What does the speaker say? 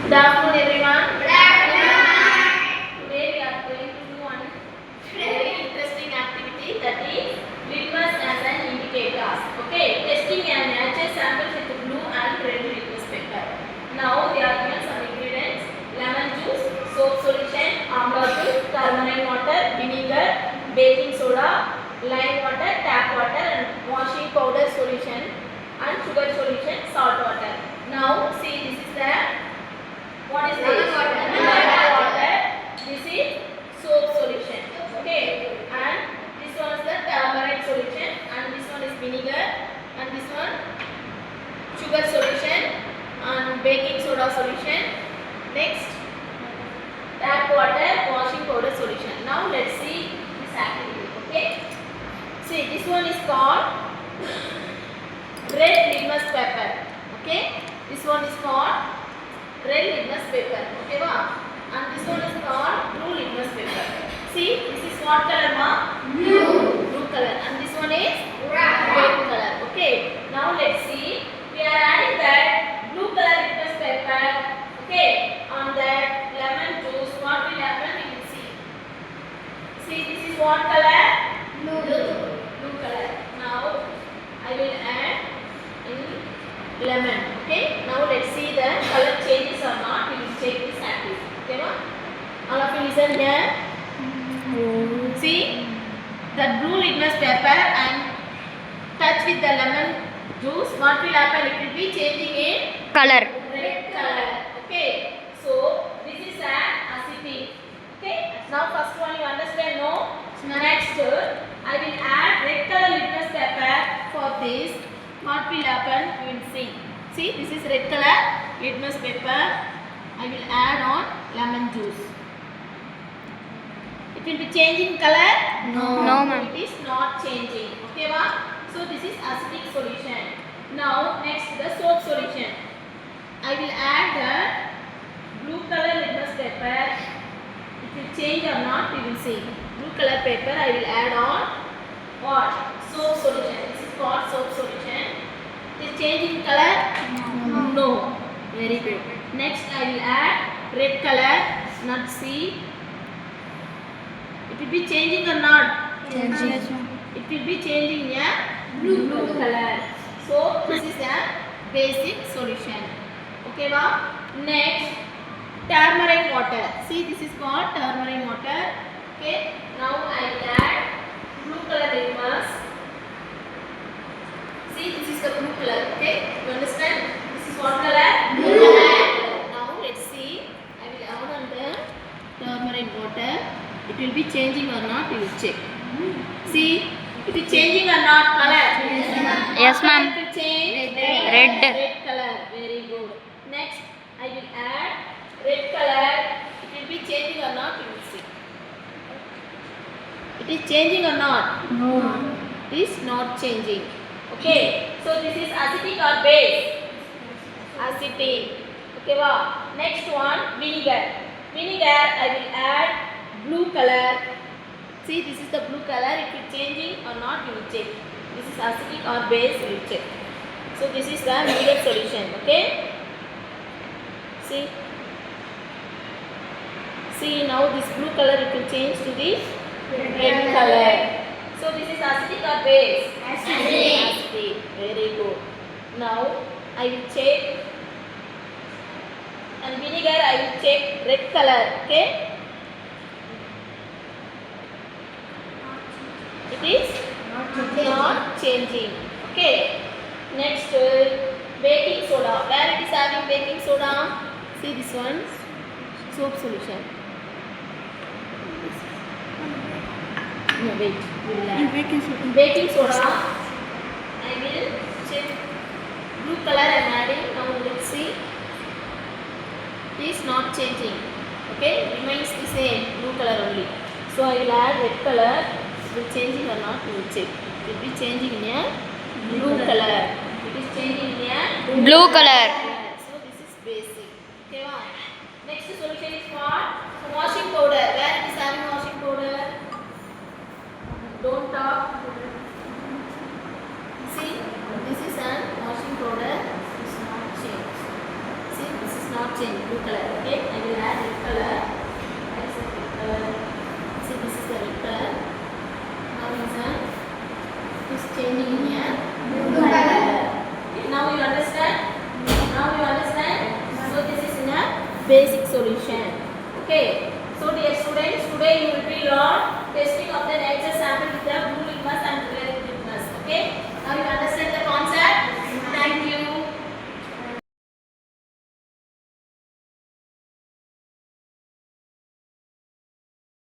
Good afternoon, everyone. Good afternoon. Today we are going to do one very interesting activity, that is litmus as an indicator. Okay, testing an natural sample with blue and red litmus paper. Now they are given some ingredients: lemon juice, soap solution, amla juice, turmeric water, vinegar, baking soda, lime water, tap water, and washing powder solution, and sugar solution, salt water. Now see, this is the what is this? Lemon water. This is soap solution. Okay. And this one is the turmeric solution. And this one is vinegar. And this one sugar solution. And baking soda solution. Next, tap water, washing powder solution. Now let's see this activity. Okay. See, this one is called red litmus paper. Okay. This one is called red litmus paper, okay va? And this one is called blue litmus paper. See, this is what color ma? Blue color. And this one is red color. Okay. Now let's see. We are adding that blue color litmus paper. Okay. On that lemon juice, what will happen? We will see. See, this is what color? Blue color. Now I will add in lemon. Okay. Now let's see the color changes or not. We will check this activity. Okay, ma? All of you listen here. See, the blue litmus paper and touch with the lemon juice. What will happen? It will be changing in color. red color. Okay. So this is an acetic. Okay. Now first one you understand, no? Next, I will add red color litmus paper for this. What will happen? You will see. See, this is red color litmus paper. I will add on lemon juice. It will be changing color? No, ma'am. It is not changing. Okay, ma? So this is acidic solution. Now next, the soap solution. I will add the blue color litmus paper. It will change or not? We will see. Blue color paper I will add on what? Soap solution. This is called soap solution. It is changing color? No. Very good. Next I will add red color. Not see. It will be changing or not? Changing. It will be changing a blue color. So this is a basic solution. Okay, wow. Next, turmeric water. See, this is called turmeric water. Okay. Now I will add blue color litmus. See, this is the blue color. Okay. You understand? This is what color? Blue color. Now let's see. I will add on the turmeric water. It will be changing or not? We will check. See, it is changing or not color? Yes, ma'am. It will change. Red. Red color. Very good. Next, I will add red color. It will be changing or not? We will see. It is changing or not? No. It is not changing. Okay. So this is acetic or base? Acetic. Okay, wow. Next one, vinegar. Vinegar, I will add blue color. See, this is the blue color. If it is changing or not, you will check. This is acetic or base, you will check. So this is the vinegar solution. Okay. See. See, now this blue color it will change to the red color. So this is acetic or base? Acetic. Very good. Now I will check. And vinegar I will check red color. Okay. It is not changing. Okay. Next, baking soda. Where it is having baking soda? See this one. Soap solution. No, wait. Baking soda. I will check. Blue color I am adding. Now let's see. It is not changing. Okay. Remains the same. Blue color only. So I will add red color. It will changing or not? We will check. It will be changing in a blue color. It is changing in a Blue color. So this is basic. Okay, wow. Next solution is what? Washing powder. Where it is having washing powder? Don't talk. See, this is an washing powder. It is not changed. See, this is not change blue color. Okay, I will add red color. That is the red color. See, this is the red color. Now is changing here blue color. Okay, now you understand. Now you understand. So this is in a basic solution. Okay. So dear students, today you will be learn testing of the nature sample with the